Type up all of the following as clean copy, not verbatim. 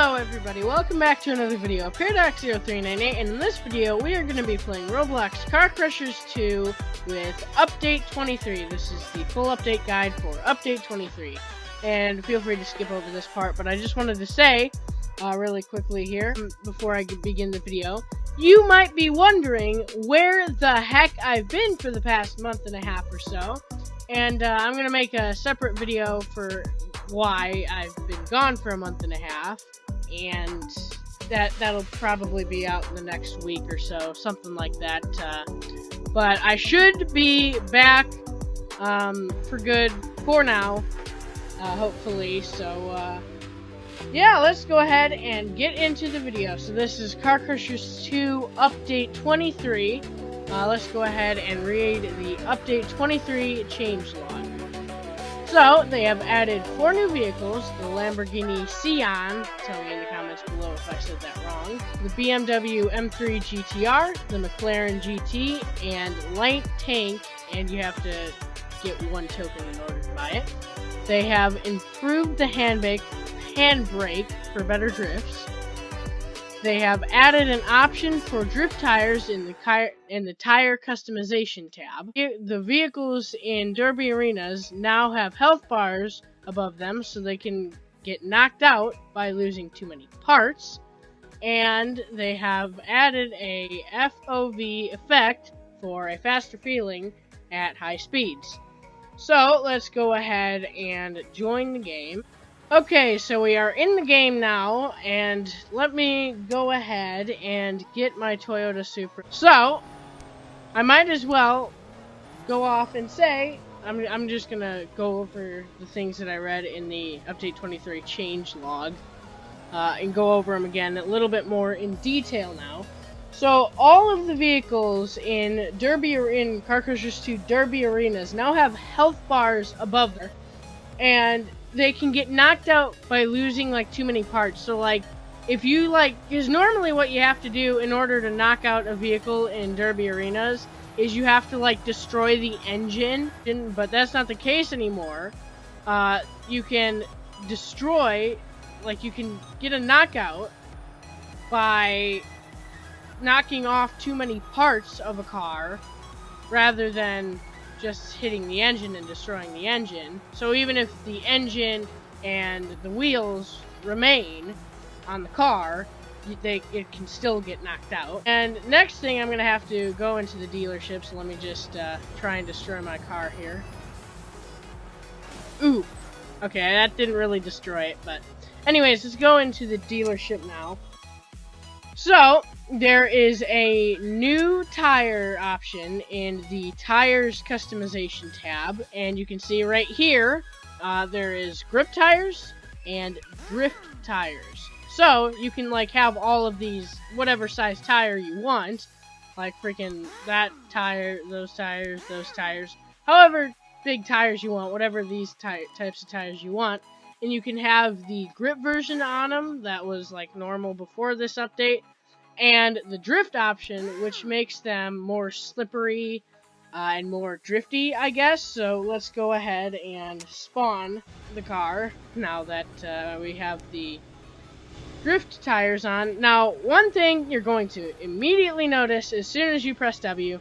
Hello everybody, welcome back to another video. Paradox0398, and in this video we are going to be playing Roblox Car Crushers 2 with Update 23. This is the full update guide for Update 23. And feel free to skip over this part, but I just wanted to say, really quickly here, before I begin the video, you might be wondering where the heck I've been for the past month and a half or so. And I'm going to make a separate video for why I've been gone for a month and a half, and that'll probably be out in the next week or so, something like that. But I should be back for good for now, hopefully. So yeah, let's go ahead and get into the video. So this is Car Crushers 2 Update 23. Let's go ahead and read the Update 23 changelog. So, they have added 4 new vehicles: the Lamborghini Seon, tell me in the comments below if I said that wrong, the Bmw M3 Gtr, the Mclaren Gt, and light tank, and you have to get 1 token in order to buy it. They have improved the handbrake for better drifts. They have added an option for drift tires in the tire customization tab. The vehicles in derby arenas now have health bars above them, so they can get knocked out by losing too many parts. And they have added a FOV effect for a faster feeling at high speeds. So let's go ahead and join the game. Okay, so we are in the game now, and let me go ahead and get my Toyota Supra. So, I might as well go off and say, I'm just gonna go over the things that I read in the Update 23 changelog, and go over them again a little bit more in detail now. So, all of the vehicles in Car Crushers 2 Derby Arenas now have health bars above them, and they can get knocked out by losing like too many parts. So like, if you because normally what you have to do in order to knock out a vehicle in derby arenas is you have to destroy the engine, but that's not the case anymore. You can destroy, you can get a knockout by knocking off too many parts of a car rather than just hitting the engine and destroying the engine. So even if the engine and the wheels remain on the car, it can still get knocked out. And next thing, I'm gonna have to go into the dealership, so let me just try and destroy my car here. Ooh, okay, that didn't really destroy it, but anyways, let's go into the dealership now. So, there is a new tire option in the tires customization tab, and you can see right here, there is grip tires and drift tires. So, you can have all of these, whatever size tire you want, like freaking that tire, those tires, however big tires you want, whatever these types of tires you want. And you can have the grip version on them that was normal before this update, and the drift option, which makes them more slippery and more drifty, I guess. So let's go ahead and spawn the car now that we have the drift tires on. Now, one thing you're going to immediately notice as soon as you press W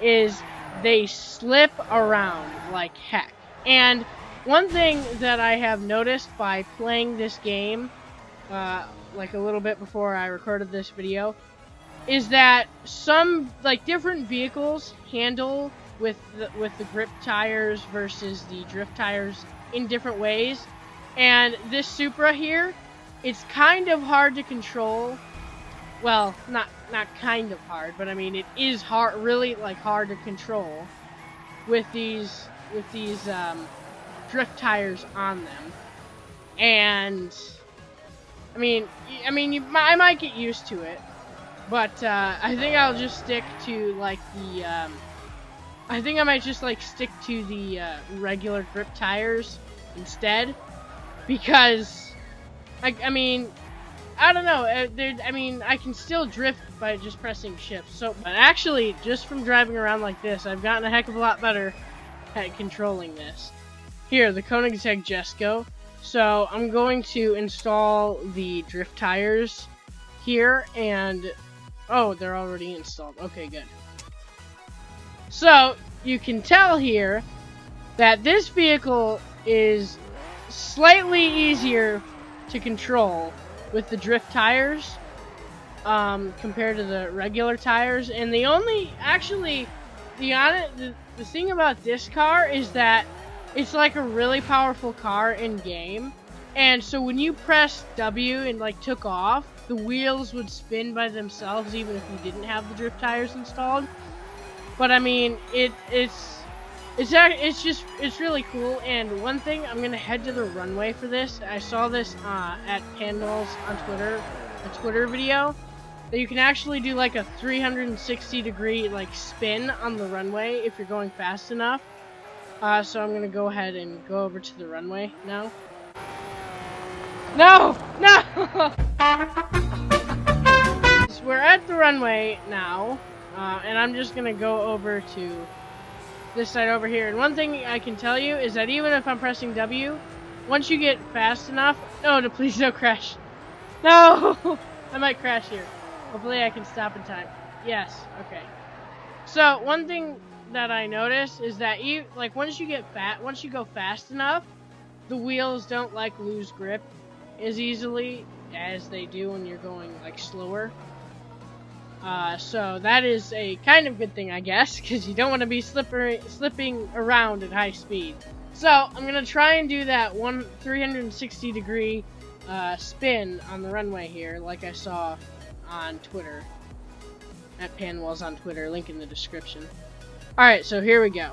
is they slip around like heck. And one thing that I have noticed by playing this game, a little bit before I recorded this video, is that some different vehicles handle with the grip tires versus the drift tires in different ways. And this Supra here, it's kind of hard to control. Well, not kind of hard, but I mean it is hard, really hard to control with these drift tires on them. And I mean, I might get used to it, but I think I'll just stick to I think I might just stick to the regular grip tires instead, because I don't know. I can still drift by just pressing shift. So, but actually, just from driving around like this, I've gotten a heck of a lot better at controlling this. Here, the Koenigsegg Jesko. So I'm going to install the drift tires here, and oh, they're already installed. Okay, good. So you can tell here that this vehicle is slightly easier to control with the drift tires compared to the regular tires. And the only, actually, the thing about this car is that it's like a really powerful car in game. And so when you press W and like took off, the wheels would spin by themselves even if you didn't have the drift tires installed. But I mean, it's really cool. And one thing, I'm gonna head to the runway for this. I saw this at Panwells on Twitter, a Twitter video, that you can actually do like a 360-degree like spin on the runway if you're going fast enough. So I'm gonna go ahead and go over to the runway now. No! No! So we're at the runway now, and I'm just gonna go over to this side over here. And one thing I can tell you is that even if I'm pressing W, once you get fast enough, no, please don't crash. No! I might crash here. Hopefully I can stop in time. Yes, okay. So one thing that I noticed is that once you go fast enough, the wheels don't like lose grip as easily as they do when you're going like slower. So that is a kind of good thing, I guess, because you don't want to be slipping around at high speed. So I'm gonna try and do that 360-degree spin on the runway here, like I saw on Twitter at Panwells on Twitter. Link in the description. All right, so here we go.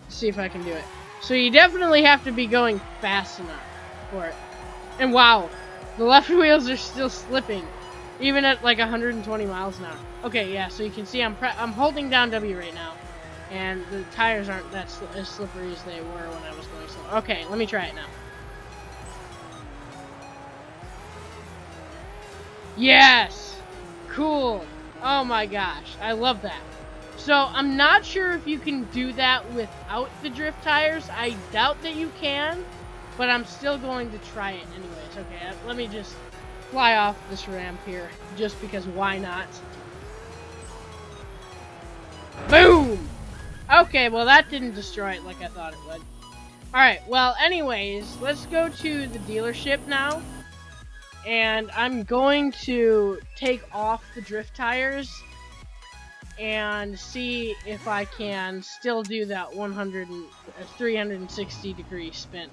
Let's see if I can do it. So you definitely have to be going fast enough for it. And wow, the left wheels are still slipping, even at like 120 miles an hour. Okay, yeah, so you can see I'm holding down W right now, and the tires aren't as slippery as they were when I was going slow. Okay, let me try it now. Yes! Cool! Oh my gosh, I love that. So I'm not sure if you can do that without the drift tires. I doubt that you can, but I'm still going to try it anyways. Okay, let me just fly off this ramp here, just because why not? Boom! Okay, well that didn't destroy it like I thought it would. Alright, well anyways, let's go to the dealership now. And I'm going to take off the drift tires and see if I can still do that 360-degree spin.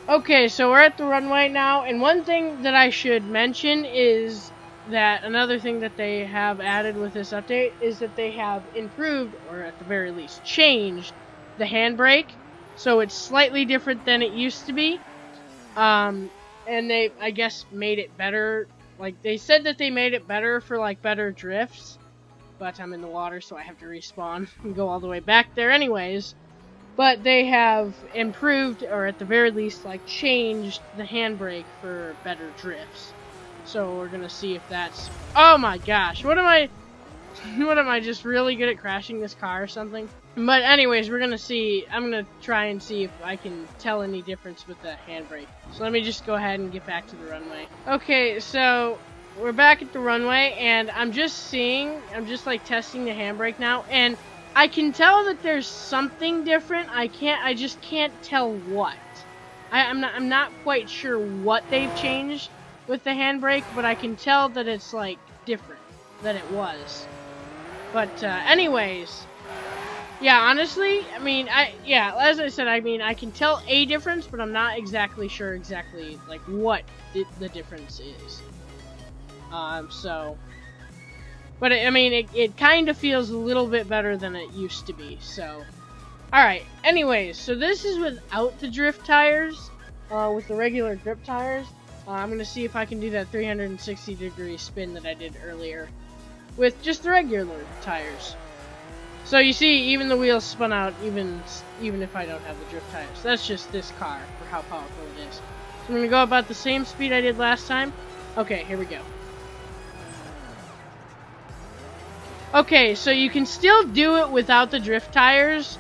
Okay, so we're at the runway now, and one thing that I should mention is that another thing that they have added with this update is that they have improved, or at the very least changed, the handbrake. So it's slightly different than it used to be. And they, I guess, made it better. Like, they said that they made it better for, like, better drifts. But I'm in the water, so I have to respawn and go all the way back there anyways. But they have improved, or at the very least, like, changed the handbrake for better drifts. So we're gonna see if that's... Oh my gosh, what am I just really good at crashing this car or something? But anyways, we're gonna see. I'm gonna try and see if I can tell any difference with the handbrake. So let me just go ahead and get back to the runway. Okay, so we're back at the runway, and I'm just like testing the handbrake now, and I can tell that there's something different. I just can't tell what. I'm not quite sure what they've changed with the handbrake, but I can tell that it's like different than it was. But anyways, yeah, honestly, I mean, as I said, I mean, I can tell a difference, but I'm not exactly sure like what the difference is. So, but I mean, it kind of feels a little bit better than it used to be. So, all right. Anyways, so this is without the drift tires, with the regular grip tires. I'm gonna see if I can do that 360-degree spin that I did earlier with just the regular tires. So you see, even the wheels spun out, even if I don't have the drift tires. That's just this car for how powerful it is. So I'm gonna go about the same speed I did last time. Okay, here we go. Okay, so you can still do it without the drift tires,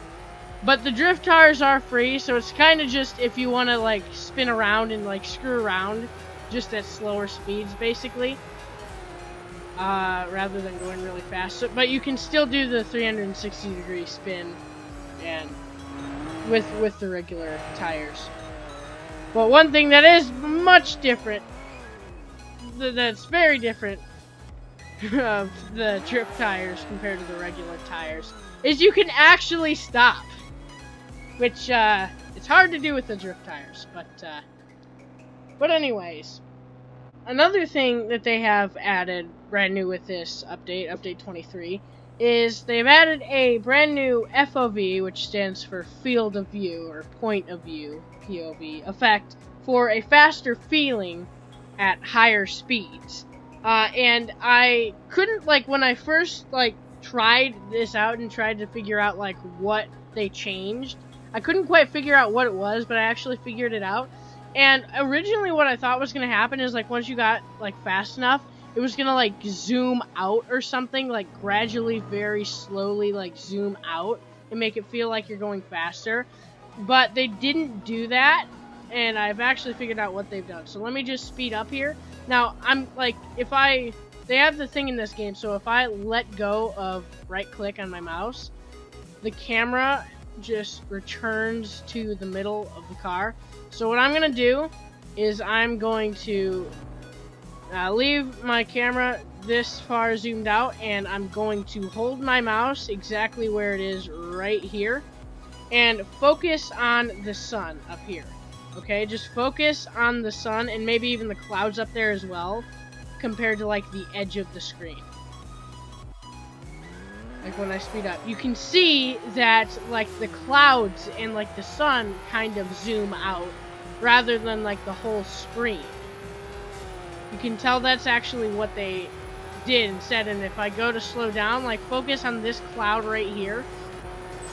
But the drift tires are free, so it's kind of just if you want to like spin around and like screw around, just at slower speeds, basically. Rather than going really fast. So, but you can still do the 360-degree spin, and with the regular tires. But one thing that is much different, that's very different of the drift tires compared to the regular tires, is you can actually stop. Which, it's hard to do with the drift tires, but anyways. Another thing that they have added brand new with this update, update 23, is they've added a brand new FOV, which stands for field of view, or point of view, POV, effect for a faster feeling at higher speeds. And I couldn't, like, when I first, like, tried this out and tried to figure out, like, what they changed, I couldn't quite figure out what it was, but I actually figured it out. And originally what I thought was going to happen is, like, once you got, like, fast enough, it was going to, like, zoom out or something, like, gradually, very slowly, like, zoom out and make it feel like you're going faster. But they didn't do that, and I've actually figured out what they've done. So let me just speed up here. Now, I'm, like, they have the thing in this game, so if I let go of right-click on my mouse, the camera just returns to the middle of the car. So what I'm going to do is I'm going to leave my camera this far zoomed out, and I'm going to hold my mouse exactly where it is right here and focus on the sun up here. Okay, just focus on the sun and maybe even the clouds up there as well, compared to like the edge of the screen. Like when I speed up, you can see that like the clouds and like the sun kind of zoom out rather than like the whole screen. You can tell that's actually what they did instead. And if I go to slow down, like focus on this cloud right here.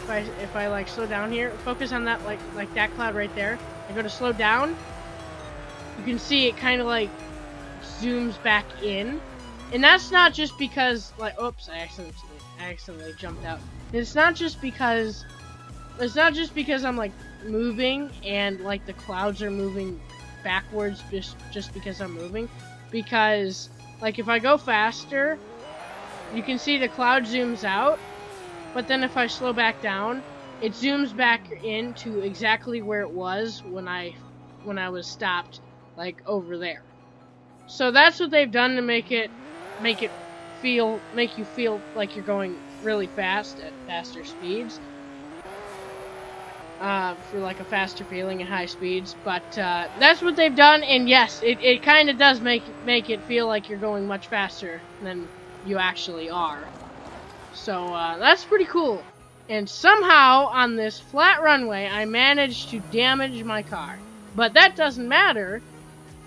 If I like slow down here, focus on that like that cloud right there. I go to slow down, you can see it kind of like zooms back in. And that's not just because like, oops, I accidentally jumped out. It's not just because I'm like moving and like the clouds are moving backwards just because I'm moving. Because like if I go faster, you can see the cloud zooms out, but then if I slow back down, it zooms back into exactly where it was when I was stopped, like over there. So that's what they've done to make you feel like you're going really fast at faster speeds. For like a faster feeling at high speeds, but that's what they've done, and yes, it kind of does make it feel like you're going much faster than you actually are. So that's pretty cool. And somehow on this flat runway, I managed to damage my car, but that doesn't matter,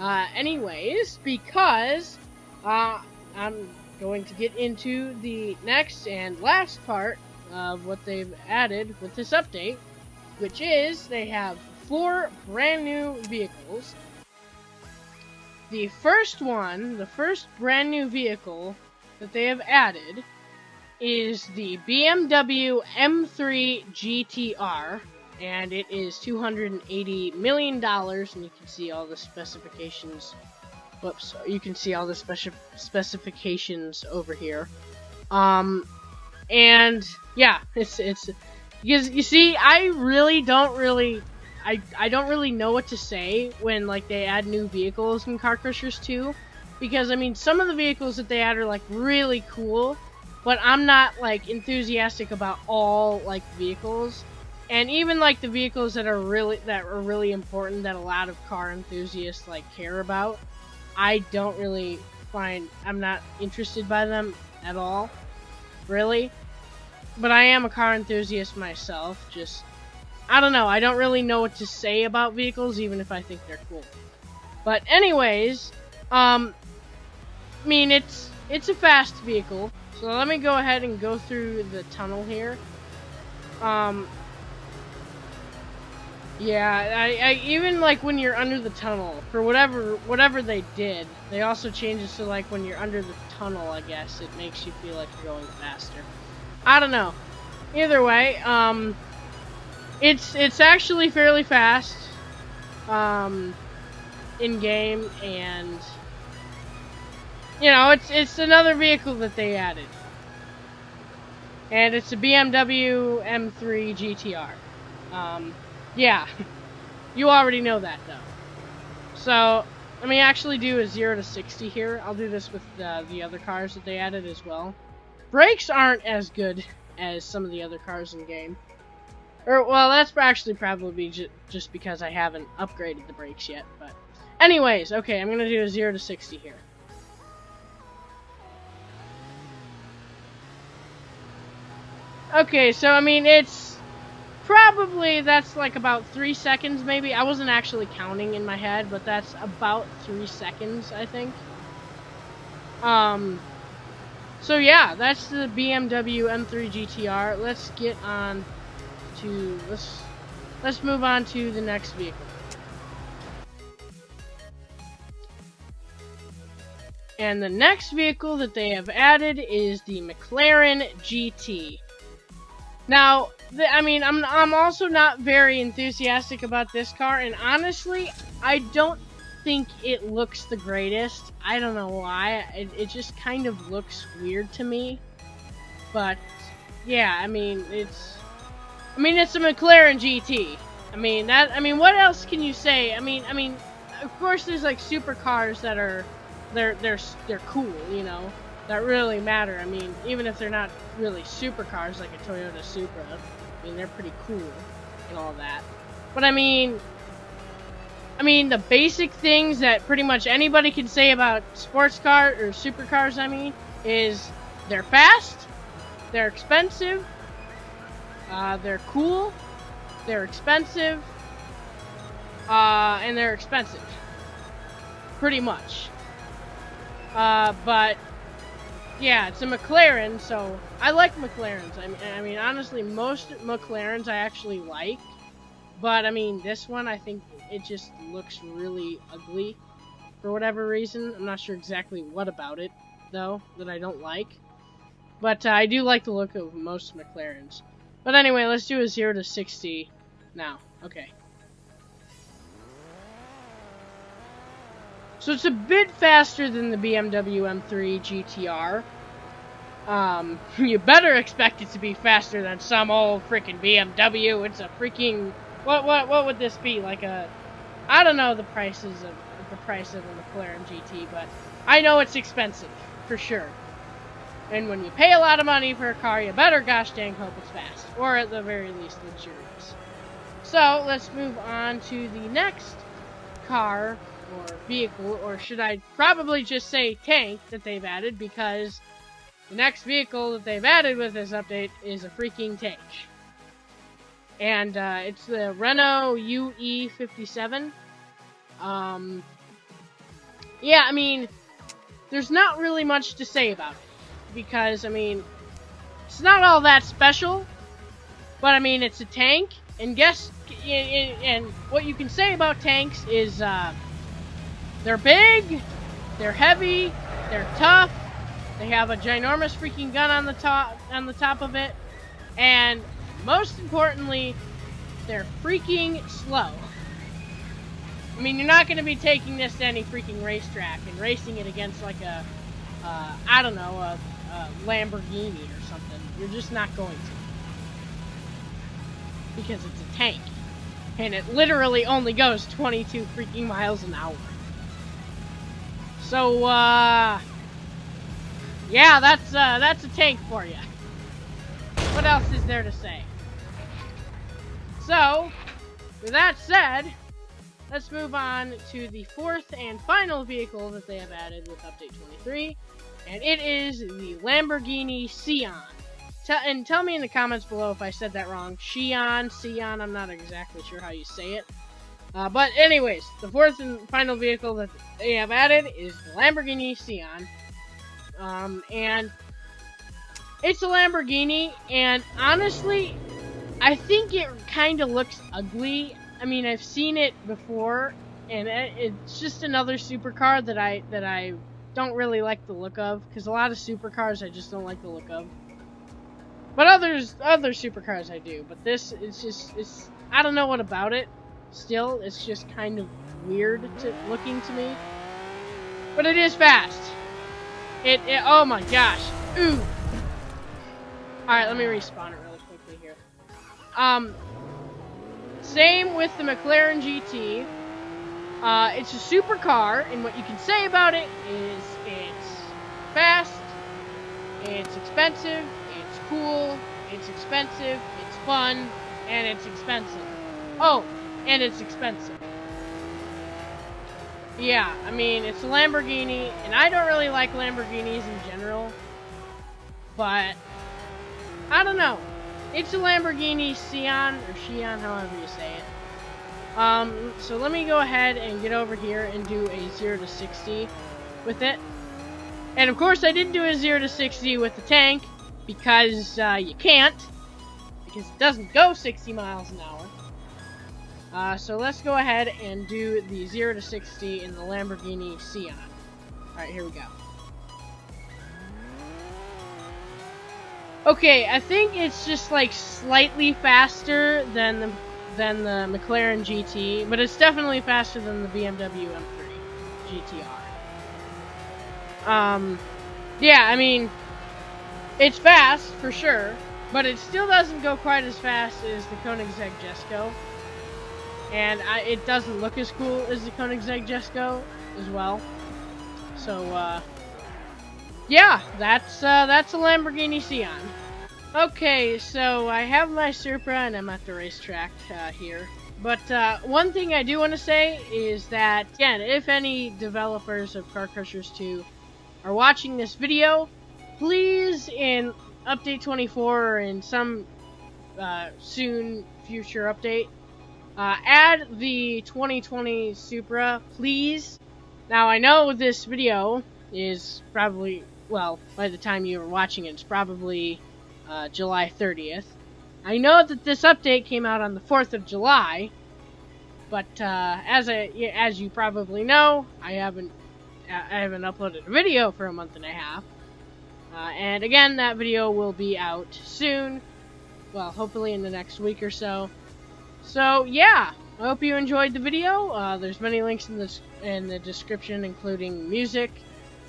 anyways, because I'm going to get into the next and last part of what they've added with this update, which is they have 4 brand new vehicles. The first brand new vehicle that they have added is the Bmw M3 Gtr, and it is $280 million, and you can see all the specifications. Whoops, you can see all the specifications over here. And yeah, it's because you see, I don't really know what to say when like they add new vehicles in Car Crushers 2, because I mean some of the vehicles that they add are like really cool, but I'm not like enthusiastic about all like vehicles, and even like the vehicles that are really important that a lot of car enthusiasts like care about, I'm not interested by them at all, really. But I am a car enthusiast myself, I don't know, I don't really know what to say about vehicles, even if I think they're cool. But anyways, I mean, it's a fast vehicle, so let me go ahead and go through the tunnel here. Yeah, I even like when you're under the tunnel, for whatever they did, they also changed it so like when you're under the tunnel, I guess, it makes you feel like you're going faster. I don't know. Either way, It's actually fairly fast, in game, and you know it's another vehicle that they added, and it's a BMW M3 Gtr. Yeah, you already know that though. So let me actually do a 0 to 60 here. I'll do this with the other cars that they added as well. Brakes aren't as good as some of the other cars in game. Or, well, that's actually probably just because I haven't upgraded the brakes yet. But anyways, okay, I'm going to do a 0 to 60 here. Okay, so, I mean, it's probably, that's like about 3 seconds maybe. I wasn't actually counting in my head, but that's about 3 seconds, I think. So yeah, that's the BMW M3 Gtr. Let's get on to, let's move on to the next vehicle. And the next vehicle that they have added is the Mclaren Gt. Now, I mean, I'm also not very enthusiastic about this car, and honestly, I don't think it looks the greatest. I don't know why. It just kind of looks weird to me. But yeah, I mean, it's a McLaren GT. I mean, what else can you say? I mean, of course, there's like supercars that are they're cool, you know, that really matter. I mean, even if they're not really supercars like a Toyota Supra, I mean, they're pretty cool and all that. But I mean, the basic things that pretty much anybody can say about sports cars or supercars, I mean, is they're fast, they're expensive, they're cool, they're expensive, and they're expensive. Pretty much. But yeah, it's a McLaren, so I like McLarens. I mean, honestly, most McLarens I actually like, but I mean, this one I think it just looks really ugly for whatever reason. I'm not sure exactly what about it though that I don't like, but I do like the look of most McLarens. But anyway, let's do a 0 to 60 now. Okay. So it's a bit faster than the BMW M3 GTR. You better expect it to be faster than some old freaking BMW. It's a freaking, what would this be? Like a, I don't know the price of the McLaren GT, but I know it's expensive for sure. And when you pay a lot of money for a car, you better gosh dang hope it's fast, or at the very least luxurious. So let's move on to the next car or vehicle, or should I probably just say tank that they've added, because the next vehicle that they've added with this update is a freaking tank. And it's the Renault Ue 57. Yeah, I mean, there's not really much to say about it, because I mean, it's not all that special, but I mean, it's a tank, and and what you can say about tanks is they're big, they're heavy, they're tough, they have a ginormous freaking gun on the top of it, and most importantly, they're freaking slow. I mean, you're not going to be taking this to any freaking racetrack and racing it against like a, I don't know, a Lamborghini or something. You're just not going to. Because it's a tank. And it literally only goes 22 freaking miles an hour. So, yeah, that's a tank for you. What else is there to say? So, with that said, let's move on to the fourth and final vehicle that they have added with Update 23, and it is the Lamborghini Seon. And tell me in the comments below if I said that wrong. Seon, I'm not exactly sure how you say it. But anyways, the fourth and final vehicle that they have added is the Lamborghini Seon. And it's a Lamborghini, and honestly, I think it kind of looks ugly. I mean, I've seen it before, and it's just another supercar that I don't really like the look of, because a lot of supercars I just don't like the look of. But other supercars I do. But this is it's I don't know what about it. Still, it's just kind of weird looking to me. But it is fast. It oh my gosh. Ooh. Alright, let me respawn it really quickly here. Same with the McLaren GT. It's a supercar, and what you can say about it is it's fast, it's expensive, it's cool, it's expensive, it's fun, and it's expensive. Oh, and it's expensive. Yeah, I mean, it's a Lamborghini, and I don't really like Lamborghinis in general, but I don't know. It's a Lamborghini Seon, or Seon, however you say it. So let me go ahead and get over here and do a 0 to 60 with it. And of course I didn't do a 0 to 60 with the tank, because you can't, because it doesn't go 60 miles an hour. So let's go ahead and do the 0 to 60 in the Lamborghini Seon. Alright, here we go. Okay, I think it's just like slightly faster than the McLaren GT, but it's definitely faster than the Bmw M3 Gtr. Yeah, I mean, it's fast for sure, but it still doesn't go quite as fast as the Koenigsegg Gt, and it doesn't look as cool as the Koenigsegg Gt as well. So, yeah, that's a Lamborghini Seon. Okay, so I have my Supra and I'm at the racetrack here. But one thing I do want to say is that, again, if any developers of Car Crushers 2 are watching this video, please, in update 24 or in some soon future update, add the 2020 Supra, please. Now, I know this video is probably, well, by the time you were watching it, it's probably July 30th. I know that this update came out on the 4th of July, but as you probably know, I haven't uploaded a video for a month and a half. And again, that video will be out soon. Well, hopefully in the next week or so. So yeah, I hope you enjoyed the video. There's many links in the description, including music.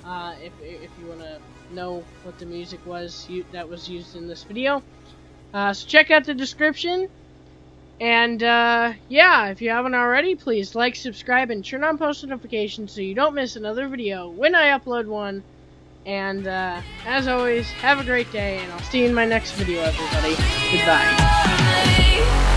If you want to know what the music was that was used in this video. So check out the description. And yeah, if you haven't already, please like, subscribe, and turn on post notifications so you don't miss another video when I upload one. And as always, have a great day, and I'll see you in my next video, everybody. Goodbye.